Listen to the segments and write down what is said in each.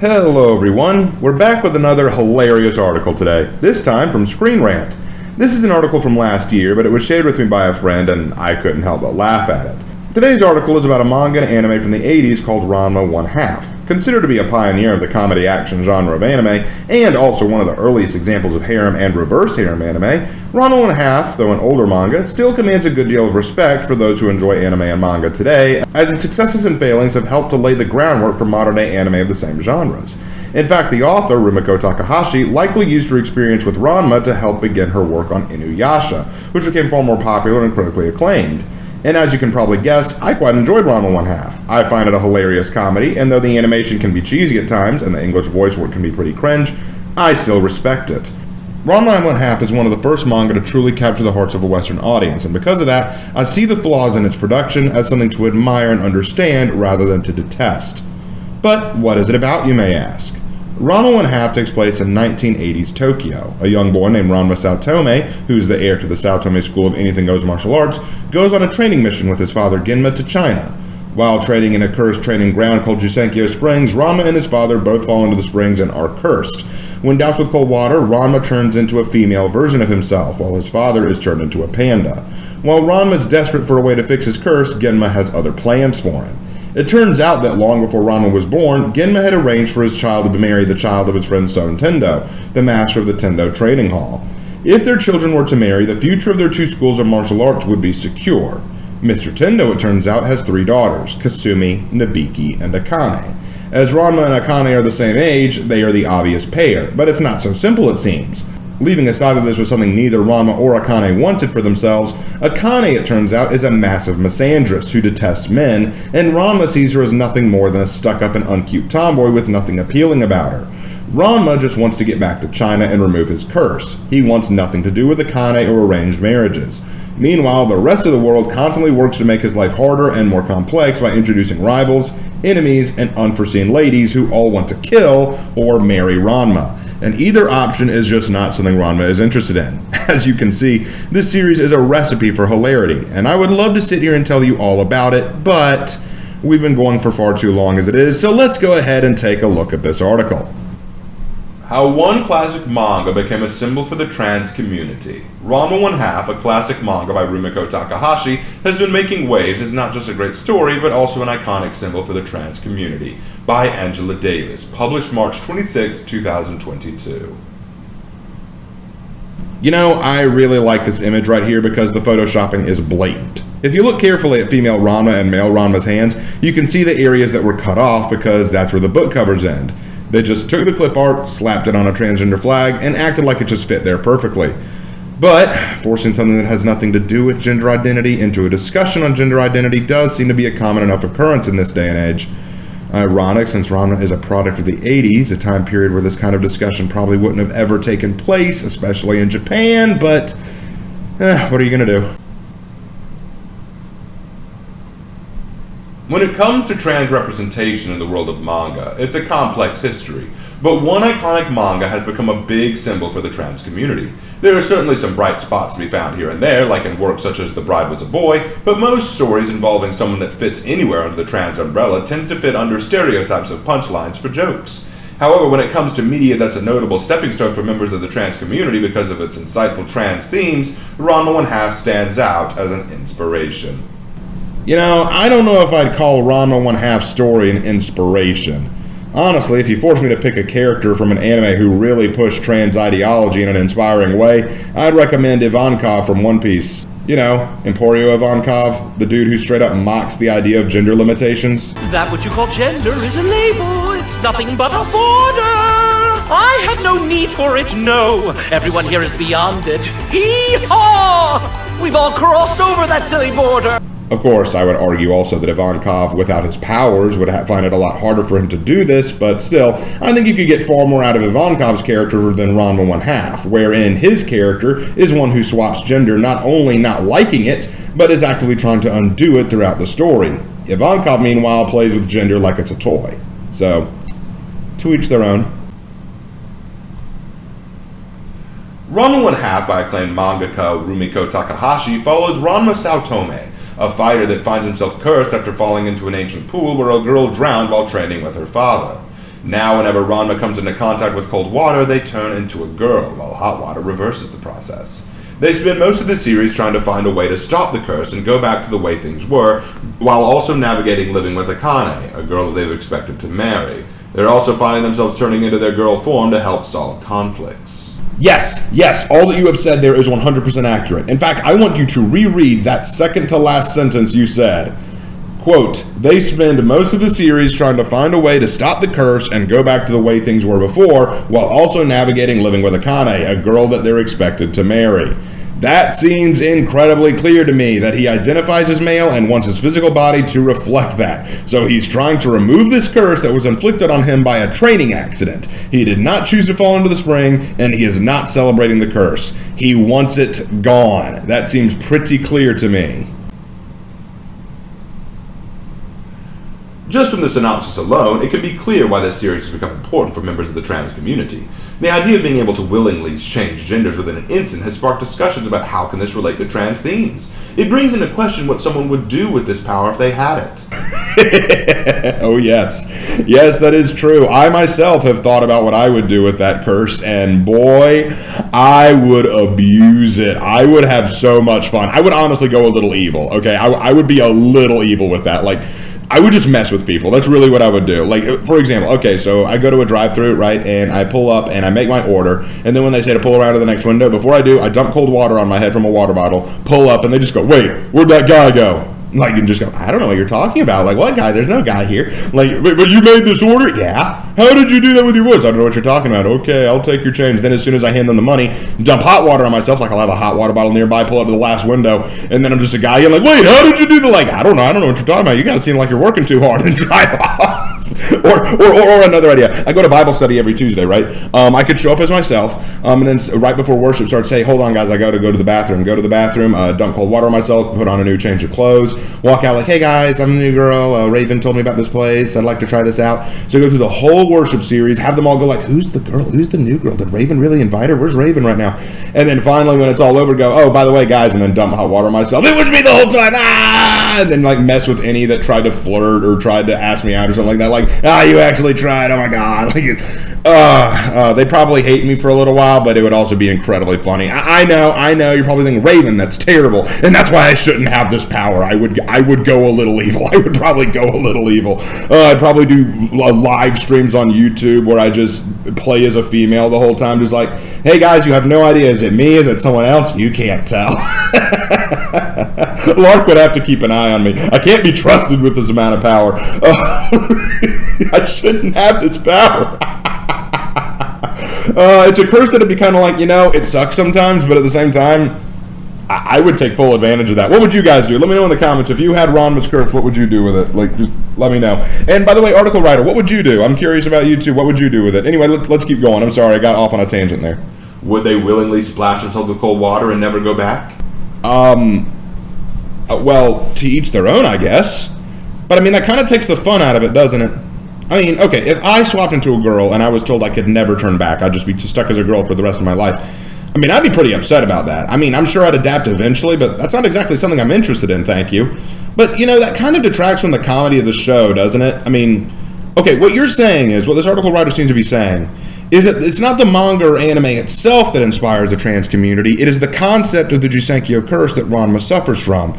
Hello everyone, we're back with another hilarious article today, this time from ScreenRant. This is an article from last year, but it was shared with me by a friend and I couldn't help but laugh at it. Today's article is about a manga and anime from the 80s called Ranma 1/2. Considered to be a pioneer of the comedy action genre of anime, and also one of the earliest examples of harem and reverse harem anime, Ranma 1/2, though an older manga, still commands a good deal of respect for those who enjoy anime and manga today, as its successes and failings have helped to lay the groundwork for modern-day anime of the same genres. In fact, the author, Rumiko Takahashi, likely used her experience with Ranma to help begin her work on Inuyasha, which became far more popular and critically acclaimed. And as you can probably guess, I quite enjoyed Ranma 1/2. I find it a hilarious comedy, and though the animation can be cheesy at times, and the English voice work can be pretty cringe, I still respect it. Ranma 1/2 is one of the first manga to truly capture the hearts of a Western audience, and because of that, I see the flaws in its production as something to admire and understand rather than to detest. But what is it about, you may ask? Ranma 1/2 takes place in 1980s Tokyo. A young boy named Ranma Saotome, who's the heir to the Saotome School of Anything Goes martial arts, goes on a training mission with his father Genma to China. While training in a cursed training ground called Jusenkyo Springs, Ranma and his father both fall into the springs and are cursed. When doused with cold water, Ranma turns into a female version of himself, while his father is turned into a panda. While Ranma is desperate for a way to fix his curse, Genma has other plans for him. It turns out that long before Ranma was born, Genma had arranged for his child to marry the child of his friend son Tendo, the master of the Tendo training hall. If their children were to marry, the future of their two schools of martial arts would be secure. Mr. Tendo, it turns out, has three daughters, Kasumi, Nabiki, and Akane. As Ranma and Akane are the same age, they are the obvious pair, but it's not so simple it seems. Leaving aside that this was something neither Ranma or Akane wanted for themselves, Akane, it turns out, is a massive misandrist who detests men, and Ranma sees her as nothing more than a stuck-up and uncute tomboy with nothing appealing about her. Ranma just wants to get back to China and remove his curse. He wants nothing to do with Akane or arranged marriages. Meanwhile, the rest of the world constantly works to make his life harder and more complex by introducing rivals, enemies, and unforeseen ladies who all want to kill or marry Ranma. And either option is just not something Ranma is interested in. As you can see, this series is a recipe for hilarity, and I would love to sit here and tell you all about it, but we've been going for far too long as it is, so let's go ahead and take a look at this article. How one classic manga became a symbol for the trans community. Ranma 1/2, a classic manga by Rumiko Takahashi, has been making waves as not just a great story, but also an iconic symbol for the trans community, by Angela Davis, published March 26, 2022. You know, I really like this image right here because the photoshopping is blatant. If you look carefully at female Ranma and male Ranma's hands, you can see the areas that were cut off because that's where the book covers end. They just took the clip art, slapped it on a transgender flag, and acted like it just fit there perfectly. But forcing something that has nothing to do with gender identity into a discussion on gender identity does seem to be a common enough occurrence in this day and age. Ironic, since Ranma is a product of the 80s, a time period where this kind of discussion probably wouldn't have ever taken place, especially in Japan, but what are you going to do? When it comes to trans representation in the world of manga, it's a complex history, but one iconic manga has become a big symbol for the trans community. There are certainly some bright spots to be found here and there, like in works such as The Bride Was a Boy, but most stories involving someone that fits anywhere under the trans umbrella tends to fit under stereotypes of punchlines for jokes. However, when it comes to media that's a notable stepping stone for members of the trans community because of its insightful trans themes, Ranma 1/2 stands out as an inspiration. You know, I don't know if I'd call Ranma 1/2's story an inspiration. Honestly, if you forced me to pick a character from an anime who really pushed trans ideology in an inspiring way, I'd recommend Ivankov from One Piece. You know, Emporio Ivankov, the dude who straight up mocks the idea of gender limitations. That what you call gender is a label, it's nothing but a border. I have no need for it, no. Everyone here is beyond it. Hee-haw! We've all crossed over that silly border. Of course, I would argue also that Ivankov, without his powers, would find it a lot harder for him to do this, but still, I think you could get far more out of Ivankov's character than Ranma 1/2, wherein his character is one who swaps gender, not only not liking it, but is actively trying to undo it throughout the story. Ivankov, meanwhile, plays with gender like it's a toy. So, to each their own. Ranma 1/2 by acclaimed mangaka Rumiko Takahashi follows Ranma Saotome, a fighter that finds himself cursed after falling into an ancient pool where a girl drowned while training with her father. Now whenever Ranma comes into contact with cold water, they turn into a girl, while hot water reverses the process. They spend most of the series trying to find a way to stop the curse and go back to the way things were, while also navigating living with Akane, a girl that they've expected to marry. They're also finding themselves turning into their girl form to help solve conflicts. Yes, all that you have said there is 100% accurate. In fact, I want you to reread that second to last sentence you said. Quote, they spend most of the series trying to find a way to stop the curse and go back to the way things were before, while also navigating living with Akane, a girl that they're expected to marry. That seems incredibly clear to me that he identifies as male and wants his physical body to reflect that. So he's trying to remove this curse that was inflicted on him by a training accident. He did not choose to fall into the spring, and he is not celebrating the curse. He wants it gone. That seems pretty clear to me. Just from the synopsis alone, it can be clear why this series has become important for members of the trans community. The idea of being able to willingly change genders within an instant has sparked discussions about how can this relate to trans themes. It brings into question what someone would do with this power if they had it. Oh yes. Yes, that is true. I myself have thought about what I would do with that curse, and boy, I would abuse it. I would have so much fun. I would honestly go a little evil, okay? I would be a little evil with that. Like, I would just mess with people. That's really what I would do. Like, for example, okay, so I go to a drive-thru, right, and I pull up and I make my order, and then when they say to pull around to the next window, before I do, I dump cold water on my head from a water bottle, pull up, and they just go, wait, where'd that guy go? Like, and just go, I don't know what you're talking about. Like, what guy? There's no guy here. Like, but you made this order? Yeah. How did you do that with your voice? I don't know what you're talking about. Okay, I'll take your change. Then as soon as I hand them the money, dump hot water on myself, like I'll have a hot water bottle nearby, pull up to the last window, and then I'm just a guy, you're like, wait, how did you do the, like, I don't know what you're talking about. You gotta seem like you're working too hard and drive off. Or another idea. I go to Bible study every Tuesday, right? I could show up as myself, and then right before worship starts, say, hold on, guys, I gotta go to the bathroom. Go to the bathroom, dump cold water on myself, put on a new change of clothes, walk out like, hey guys, I'm a new girl. Raven told me about this place. I'd like to try this out. So go through the whole worship series, have them all go like, who's the girl? Who's the new girl? Did Raven really invite her? Where's Raven right now? And then finally, when it's all over, go, oh, by the way, guys, and then dump hot water on myself. It was me the whole time. Ah! And then like mess with any that tried to flirt or tried to ask me out or something like that. Like, you actually tried. Oh my God. Like, they probably hate me for a little while, but it would also be incredibly funny. I know. You're probably thinking, Raven, that's terrible, and that's why I shouldn't have this power. I would go a little evil. I would probably go a little evil. I'd probably do live streams on YouTube where I just play as a female the whole time, just like, hey guys, you have no idea. Is it me? Is it someone else? You can't tell. Lark would have to keep an eye on me. I can't be trusted with this amount of power. I shouldn't have this power. It's a curse that'd be kind of like, it sucks sometimes, but at the same time, I would take full advantage of that. What would you guys do? Let me know in the comments. If you had Ranma's curse, what would you do with it? Like, just let me know. And by the way, article writer, what would you do? I'm curious about you too. What would you do with it? Anyway, let's keep going. I'm sorry, I got off on a tangent there. Would they willingly splash themselves with cold water and never go back? Well, to each their own, I guess. But I mean, that kind of takes the fun out of it, doesn't it? I mean, okay, if I swapped into a girl and I was told I could never turn back, I'd just be stuck as a girl for the rest of my life. I mean, I'd be pretty upset about that. I mean, I'm sure I'd adapt eventually, but that's not exactly something I'm interested in, thank you. But, that kind of detracts from the comedy of the show, doesn't it? I mean, okay, what you're saying is, what this article writer seems to be saying, is that it's not the manga or anime itself that inspires the trans community, it is the concept of the Jusenkyo curse that Ranma suffers from.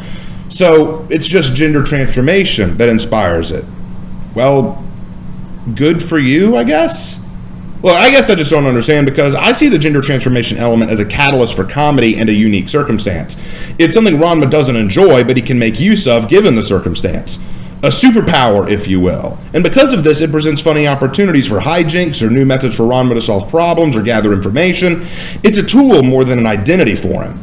So, it's just gender transformation that inspires it. Well, good for you, I guess? Well, I guess I just don't understand, because I see the gender transformation element as a catalyst for comedy and a unique circumstance. It's something Ranma doesn't enjoy, but he can make use of given the circumstance. A superpower, if you will. And because of this, it presents funny opportunities for hijinks or new methods for Ranma to solve problems or gather information. It's a tool more than an identity for him.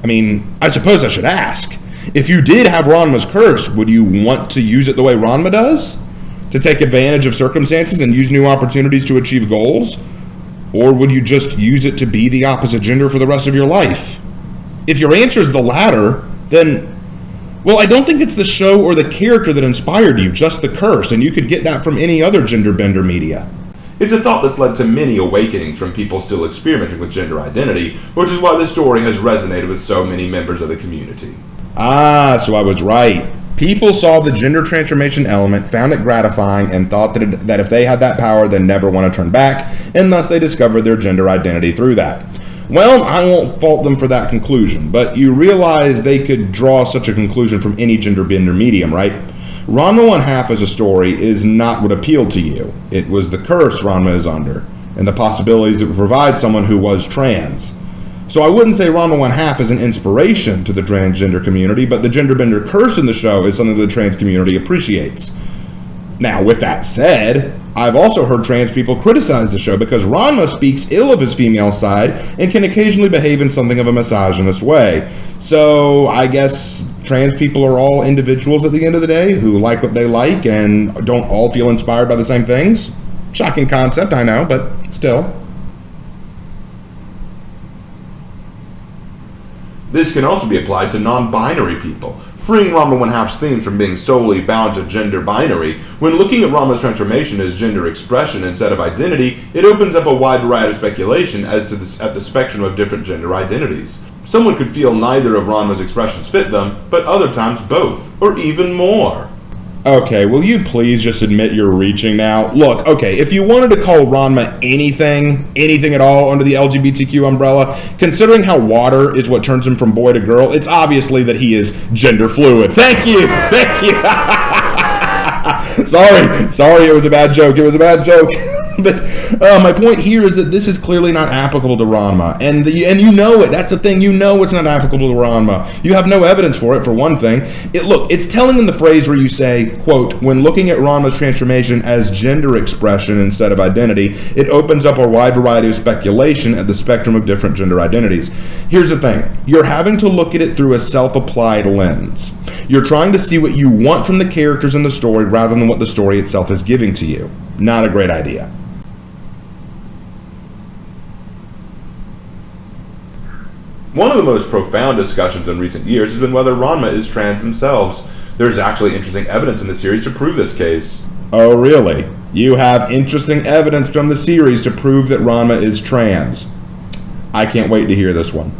I mean, I suppose I should ask. If you did have Ranma's curse, would you want to use it the way Ranma does? To take advantage of circumstances and use new opportunities to achieve goals? Or would you just use it to be the opposite gender for the rest of your life? If your answer is the latter, then, well, I don't think it's the show or the character that inspired you, just the curse, and you could get that from any other gender bender media. It's a thought that's led to many awakenings from people still experimenting with gender identity, which is why this story has resonated with so many members of the community. Ah, so I was right. People saw the gender transformation element, found it gratifying, and thought that if they had that power, they'd never want to turn back, and thus they discovered their gender identity through that. Well, I won't fault them for that conclusion, but you realize they could draw such a conclusion from any gender-bender medium, right? Ranma 1/2 as a story is not what appealed to you. It was the curse Ranma is under, and the possibilities it would provide someone who was trans. So I wouldn't say Ranma 1/2 is an inspiration to the transgender community, but the gender-bender curse in the show is something the trans community appreciates. Now, with that said, I've also heard trans people criticize the show because Ranma speaks ill of his female side and can occasionally behave in something of a misogynist way. So I guess trans people are all individuals at the end of the day who like what they like and don't all feel inspired by the same things. Shocking concept, I know, but still. This can also be applied to non-binary people, freeing Ranma 1/2's themes from being solely bound to gender binary. When looking at Ranma's transformation as gender expression instead of identity, it opens up a wide variety of speculation as to at the spectrum of different gender identities. Someone could feel neither of Ranma's expressions fit them, but other times both, or even more. Okay, will you please just admit you're reaching now? Look, okay, if you wanted to call Ranma anything at all under the LGBTQ umbrella, considering how water is what turns him from boy to girl, it's obviously that he is gender fluid. Thank you! Sorry, it was a bad joke. But my point here is that this is clearly not applicable to Ranma, and you know it. That's the thing. You know it's not applicable to Ranma. You have no evidence for it, for one thing. It's telling in the phrase where you say, quote, when looking at Ranma's transformation as gender expression instead of identity, it opens up a wide variety of speculation at the spectrum of different gender identities. Here's the thing. You're having to look at it through a self-applied lens. You're trying to see what you want from the characters in the story rather than what the story itself is giving to you. Not a great idea. One of the most profound discussions in recent years has been whether Ranma is trans themselves. There's actually interesting evidence in the series to prove this case. Oh, really? You have interesting evidence from the series to prove that Ranma is trans. I can't wait to hear this one.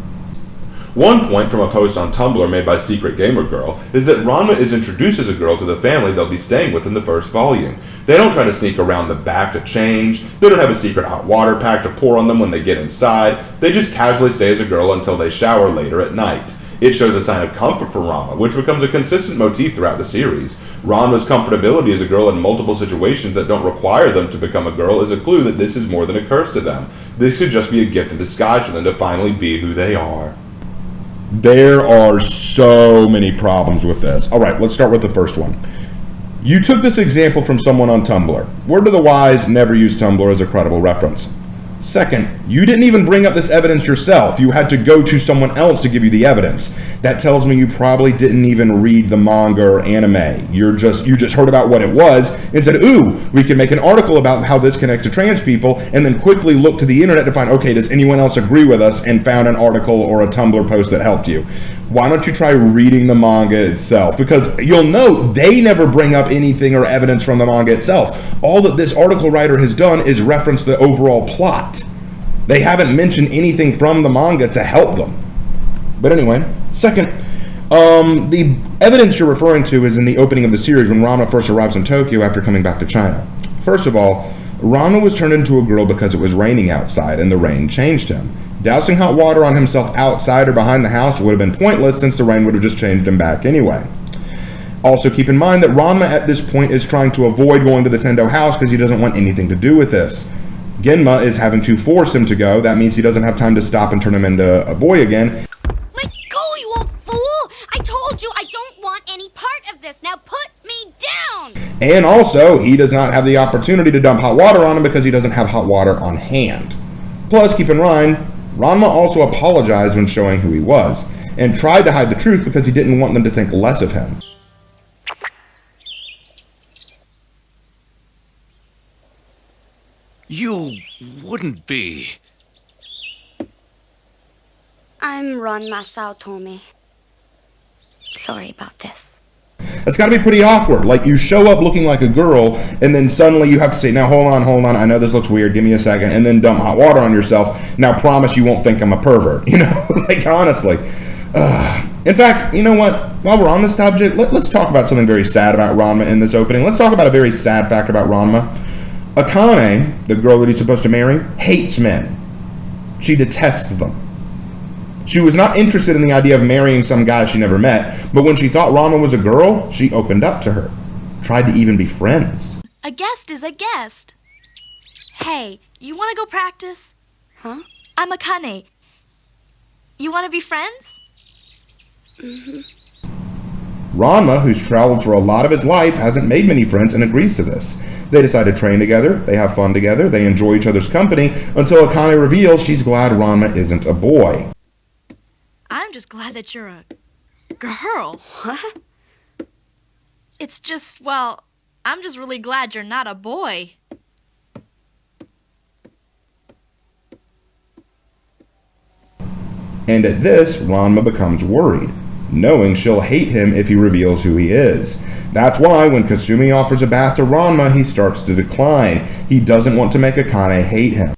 One point from a post on Tumblr made by Secret Gamer Girl is that Ranma is introduced as a girl to the family they'll be staying with in the first volume. They don't try to sneak around the back to change, they don't have a secret hot water pack to pour on them when they get inside, they just casually stay as a girl until they shower later at night. It shows a sign of comfort for Ranma, which becomes a consistent motif throughout the series. Ranma's comfortability as a girl in multiple situations that don't require them to become a girl is a clue that this is more than a curse to them. This could just be a gift in disguise for them to finally be who they are. There are so many problems with this. All right, let's start with the first one. You took this example from someone on Tumblr. Word to the wise, never use Tumblr as a credible reference. Second, you didn't even bring up this evidence yourself. You had to go to someone else to give you the evidence. That tells me you probably didn't even read the manga or anime. You just heard about what it was and said, ooh, we can make an article about how this connects to trans people, and then quickly look to the internet to find, okay, does anyone else agree with us, and found an article or a Tumblr post that helped you. Why don't you try reading the manga itself? Because you'll note they never bring up anything or evidence from the manga itself. All that this article writer has done is reference the overall plot. They haven't mentioned anything from the manga to help them. But anyway, second, the evidence you're referring to is in the opening of the series when Ranma first arrives in Tokyo after coming back to China. First of all, Ranma was turned into a girl because it was raining outside and the rain changed him. Dousing hot water on himself outside or behind the house would have been pointless since the rain would have just changed him back anyway. Also keep in mind that Ranma at this point is trying to avoid going to the Tendo house because he doesn't want anything to do with this. Genma is having to force him to go. That means he doesn't have time to stop and turn him into a boy again. Let go, you old fool! I told you I don't want any part of this. Now put me down! And also, he does not have the opportunity to dump hot water on him because he doesn't have hot water on hand. Plus, keep in mind, Ranma also apologized when showing who he was, and tried to hide the truth because he didn't want them to think less of him. You wouldn't be. I'm Ranma Saotome. Sorry about this. That's got to be pretty awkward. Like, you show up looking like a girl, and then suddenly you have to say, now hold on, I know this looks weird, give me a second, and then dump hot water on yourself. Now promise you won't think I'm a pervert, you know? Like, honestly. In fact, you know what? While we're on this subject, let's talk about something very sad about Ranma in this opening. Let's talk about a very sad fact about Ranma. Akane, the girl that he's supposed to marry, hates men. She detests them. She was not interested in the idea of marrying some guy she never met, but when she thought Ranma was a girl, she opened up to her. Tried to even be friends. A guest is a guest. Hey, you want to go practice? Huh? I'm Akane. You want to be friends? Ranma, who's traveled for a lot of his life, hasn't made many friends and agrees to this. They decide to train together, they have fun together, they enjoy each other's company, until Akane reveals she's glad Ranma isn't a boy. I'm just glad that you're a girl. What? It's just, well, I'm just really glad you're not a boy. And at this, Ranma becomes worried, knowing she'll hate him if he reveals who he is. That's why when Kasumi offers a bath to Ranma, he starts to decline. He doesn't want to make Akane hate him.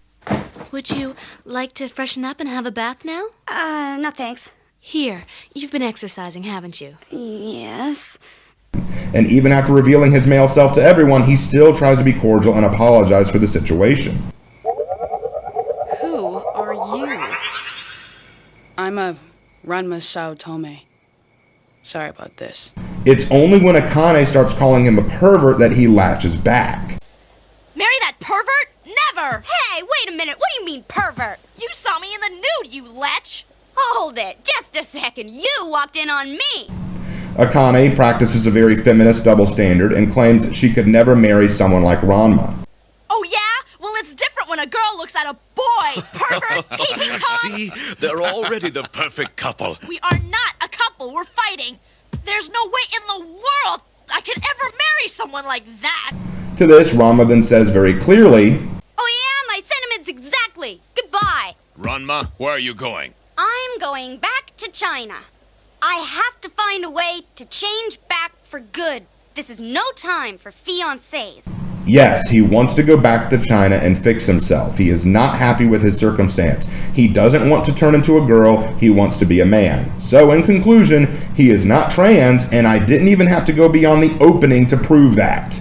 Would you like to freshen up and have a bath now? No thanks. Here, you've been exercising, haven't you? Yes. And even after revealing his male self to everyone, he still tries to be cordial and apologize for the situation. Who are you? I'm a Ranma Sao Tome. Sorry about this. It's only when Akane starts calling him a pervert that he latches back. Marry that pervert? Never! Hey, wait a minute. What do you mean, pervert? You saw me in the nude, you lech! Hold it. Just a second. You walked in on me. Akane practices a very feminist double standard and claims that she could never marry someone like Ranma. Oh yeah? Well, it's different when a girl looks at a boy! Pervert! Peeping Tom! See, they're already the perfect couple. We are not a couple, we're fighting! There's no way in the world I could ever marry someone like that! To this, Ranma then says very clearly, Oh yeah, my sentiments exactly. Goodbye. Ranma, where are you going? I'm going back to China. I have to find a way to change back for good. This is no time for fiancés. yes, he wants to go back to China and fix himself. He is not happy with his circumstance. He doesn't want to turn into a girl, he wants to be a man. So in conclusion, he is not trans, and I didn't even have to go beyond the opening to prove that.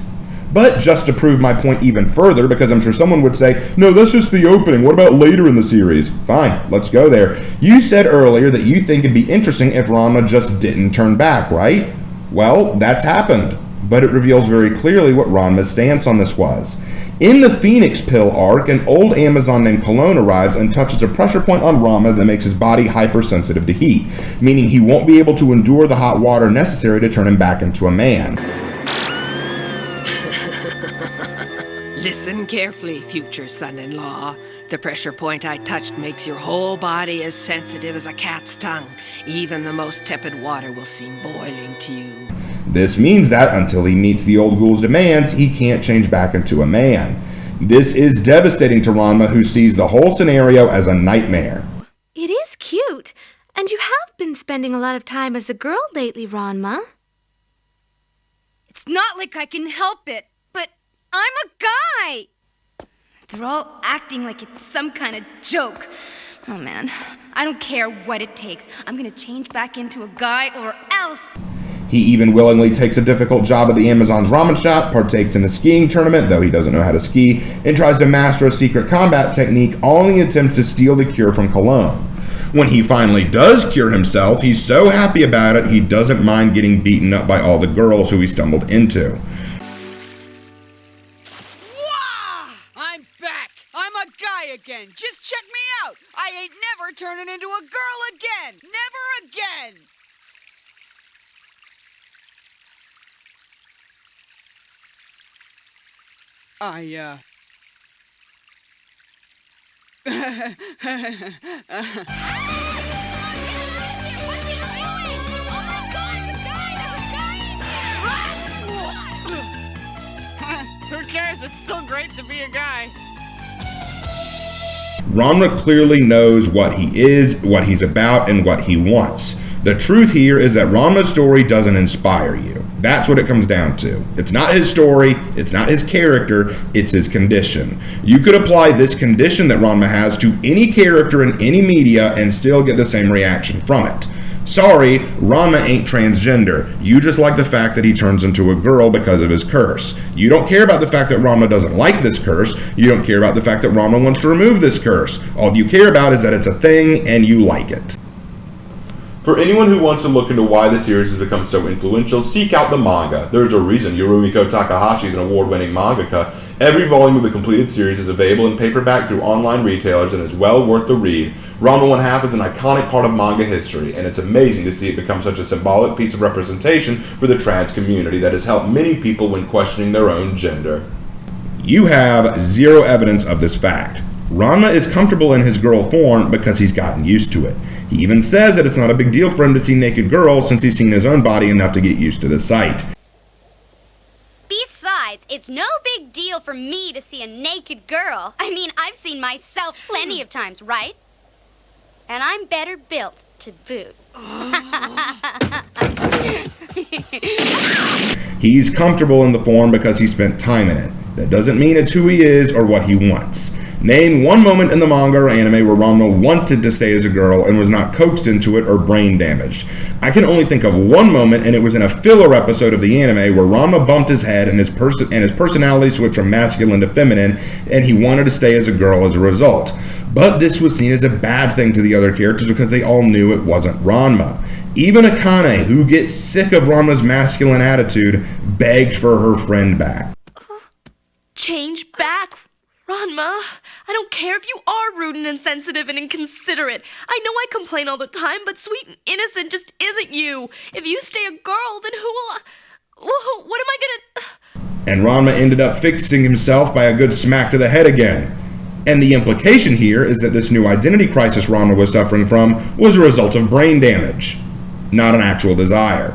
But just to prove my point even further, because I'm sure someone would say, no, that's just the opening, what about later in the series? Fine, let's go there. You said earlier that you think it'd be interesting if Ranma just didn't turn back, right? Well, that's happened, but it reveals very clearly what Ranma's stance on this was. In the Phoenix Pill arc, an old Amazon named Cologne arrives and touches a pressure point on Ranma that makes his body hypersensitive to heat, meaning he won't be able to endure the hot water necessary to turn him back into a man. Listen carefully, future son-in-law. The pressure point I touched makes your whole body as sensitive as a cat's tongue. Even the most tepid water will seem boiling to you. This means that until he meets the old ghoul's demands, he can't change back into a man. This is devastating to Ranma, who sees the whole scenario as a nightmare. It is cute. And you have been spending a lot of time as a girl lately, Ranma. It's not like I can help it, but I'm a guy! They're all acting like it's some kind of joke. Oh man, I don't care what it takes. I'm gonna change back into a guy or else! He even willingly takes a difficult job at the Amazon's ramen shop, partakes in a skiing tournament, though he doesn't know how to ski, and tries to master a secret combat technique, all in the attempts to steal the cure from Cologne. When he finally does cure himself, he's so happy about it, he doesn't mind getting beaten up by all the girls who he stumbled into. I'm back! I'm a guy again! Just check me out! I ain't never turning into a girl again! Never again! Who cares? It's still great to be a guy. Ranma clearly knows what he is, what he's about, and what he wants. The truth here is that Ranma's story doesn't inspire you. That's what it comes down to. It's not his story, it's not his character, it's his condition. You could apply this condition that Ranma has to any character in any media and still get the same reaction from it. Sorry, Ranma ain't transgender. You just like the fact that he turns into a girl because of his curse. You don't care about the fact that Ranma doesn't like this curse. You don't care about the fact that Ranma wants to remove this curse. All you care about is that it's a thing and you like it. For anyone who wants to look into why the series has become so influential, seek out the manga. There's a reason Yorumiko Takahashi is an award-winning mangaka. Every volume of the completed series is available in paperback through online retailers and is well worth the read. Ranma 1/2 is an iconic part of manga history, and it's amazing to see it become such a symbolic piece of representation for the trans community that has helped many people when questioning their own gender. You have zero evidence of this fact. Ranma is comfortable in his girl form because he's gotten used to it. He even says that it's not a big deal for him to see naked girls since he's seen his own body enough to get used to the sight. Besides, it's no big deal for me to see a naked girl. I mean, I've seen myself plenty of times, right? And I'm better built to boot. He's comfortable in the form because he spent time in it. That doesn't mean it's who he is or what he wants. Name one moment in the manga or anime where Ranma wanted to stay as a girl and was not coaxed into it or brain damaged. I can only think of one moment, and it was in a filler episode of the anime where Ranma bumped his head and his personality switched from masculine to feminine, and he wanted to stay as a girl as a result. But this was seen as a bad thing to the other characters because they all knew it wasn't Ranma. Even Akane, who gets sick of Ranma's masculine attitude, begged for her friend back. Change back, Ranma. I don't care if you are rude and insensitive and inconsiderate. I know I complain all the time, but sweet and innocent just isn't you. If you stay a girl, then what am I gonna... And Ranma ended up fixing himself by a good smack to the head again. And the implication here is that this new identity crisis Ranma was suffering from was a result of brain damage, not an actual desire.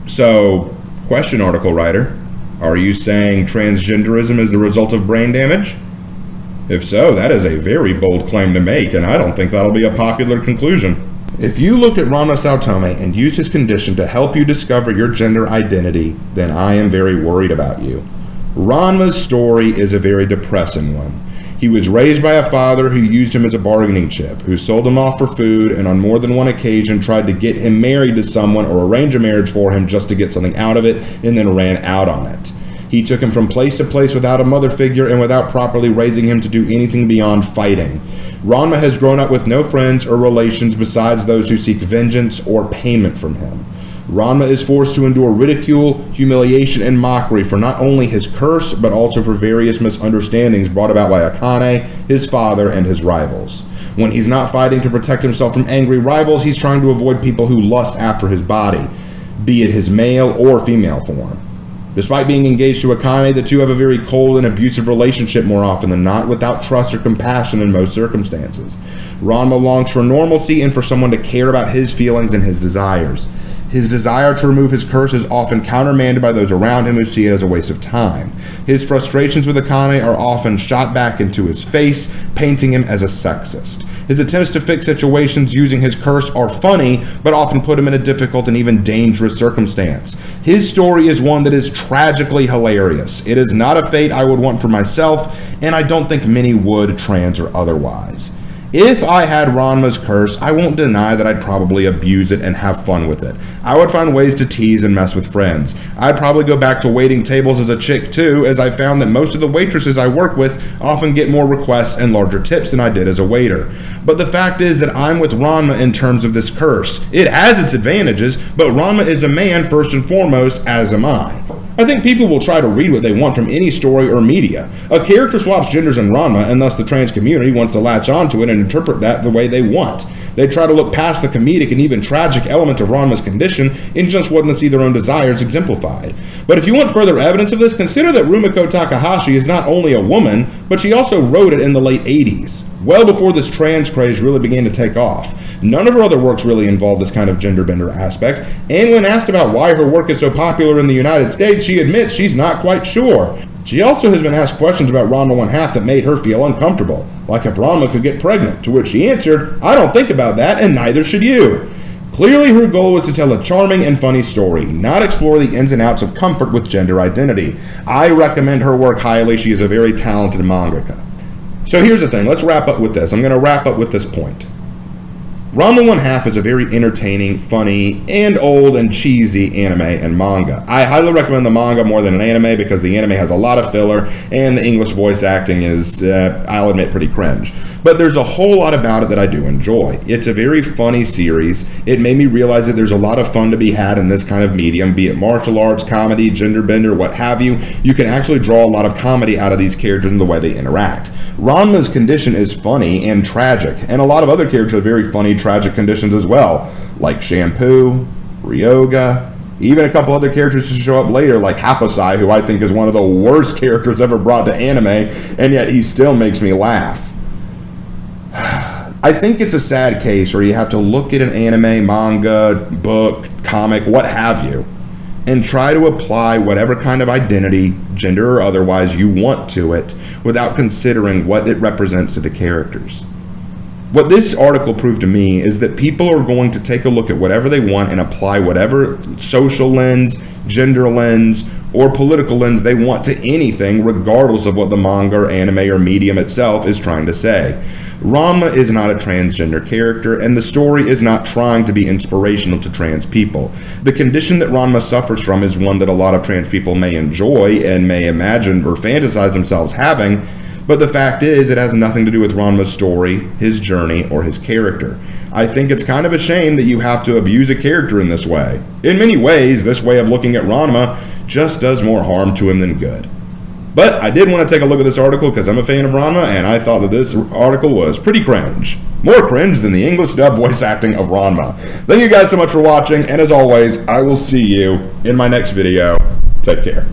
So, question, article writer, are you saying transgenderism is the result of brain damage? If so, that is a very bold claim to make, and I don't think that'll be a popular conclusion. If you looked at Ranma Saotome and used his condition to help you discover your gender identity, then I am very worried about you. Ranma's story is a very depressing one. He was raised by a father who used him as a bargaining chip, who sold him off for food and on more than one occasion tried to get him married to someone or arrange a marriage for him just to get something out of it and then ran out on it. He took him from place to place without a mother figure and without properly raising him to do anything beyond fighting. Ranma has grown up with no friends or relations besides those who seek vengeance or payment from him. Ranma is forced to endure ridicule, humiliation, and mockery for not only his curse, but also for various misunderstandings brought about by Akane, his father, and his rivals. When he's not fighting to protect himself from angry rivals, he's trying to avoid people who lust after his body, be it his male or female form. Despite being engaged to Akane, the two have a very cold and abusive relationship more often than not, without trust or compassion in most circumstances. Ranma longs for normalcy and for someone to care about his feelings and his desires. His desire to remove his curse is often countermanded by those around him who see it as a waste of time. His frustrations with Akane are often shot back into his face, painting him as a sexist. His attempts to fix situations using his curse are funny, but often put him in a difficult and even dangerous circumstance. His story is one that is tragically hilarious. It is not a fate I would want for myself, and I don't think many would, trans or otherwise. If I had Ranma's curse, I won't deny that I'd probably abuse it and have fun with it. I would find ways to tease and mess with friends. I'd probably go back to waiting tables as a chick too, as I found that most of the waitresses I work with often get more requests and larger tips than I did as a waiter. But the fact is that I'm with Ranma in terms of this curse. It has its advantages, but Ranma is a man first and foremost, as am I. I think people will try to read what they want from any story or media. A character swaps genders in Ranma, and thus the trans community wants to latch onto it and interpret that the way they want. They try to look past the comedic and even tragic element of Ranma's condition and just want to see their own desires exemplified. But if you want further evidence of this, consider that Rumiko Takahashi is not only a woman, but she also wrote it in the late 80s, well before this trans craze really began to take off. None of her other works really involve this kind of gender bender aspect, and when asked about why her work is so popular in the United States, she admits she's not quite sure. She also has been asked questions about Ranma 1/2 that made her feel uncomfortable, like if Ranma could get pregnant, to which she answered, "I don't think about that, and neither should you." Clearly her goal was to tell a charming and funny story, not explore the ins and outs of comfort with gender identity. I recommend her work highly. She is a very talented mangaka. So here's the thing, let's wrap up with this. I'm going to wrap up with this point. Ranma 1/2 is a very entertaining, funny, and old and cheesy anime and manga. I highly recommend the manga more than an anime because the anime has a lot of filler and the English voice acting is, I'll admit, pretty cringe. But there's a whole lot about it that I do enjoy. It's a very funny series. It made me realize that there's a lot of fun to be had in this kind of medium, be it martial arts, comedy, gender bender, what have you. You can actually draw a lot of comedy out of these characters and the way they interact. Ranma's condition is funny and tragic, and a lot of other characters have very funny, tragic conditions as well, like Shampoo, Ryoga, even a couple other characters who show up later, like Happosai, who I think is one of the worst characters ever brought to anime, and yet he still makes me laugh. I think it's a sad case where you have to look at an anime, manga, book, comic, what have you, and try to apply whatever kind of identity, gender or otherwise, you want to it without considering what it represents to the characters. What this article proved to me is that people are going to take a look at whatever they want and apply whatever social lens, gender lens, or political lens they want to anything, regardless of what the manga or anime or medium itself is trying to say. Ranma is not a transgender character, and the story is not trying to be inspirational to trans people. The condition that Ranma suffers from is one that a lot of trans people may enjoy and may imagine or fantasize themselves having, but the fact is, it has nothing to do with Ranma's story, his journey, or his character. I think it's kind of a shame that you have to abuse a character in this way. In many ways, this way of looking at Ranma just does more harm to him than good. But I did want to take a look at this article because I'm a fan of Ranma, and I thought that this article was pretty cringe. More cringe than the English dub voice acting of Ranma. Thank you guys so much for watching, and as always, I will see you in my next video. Take care.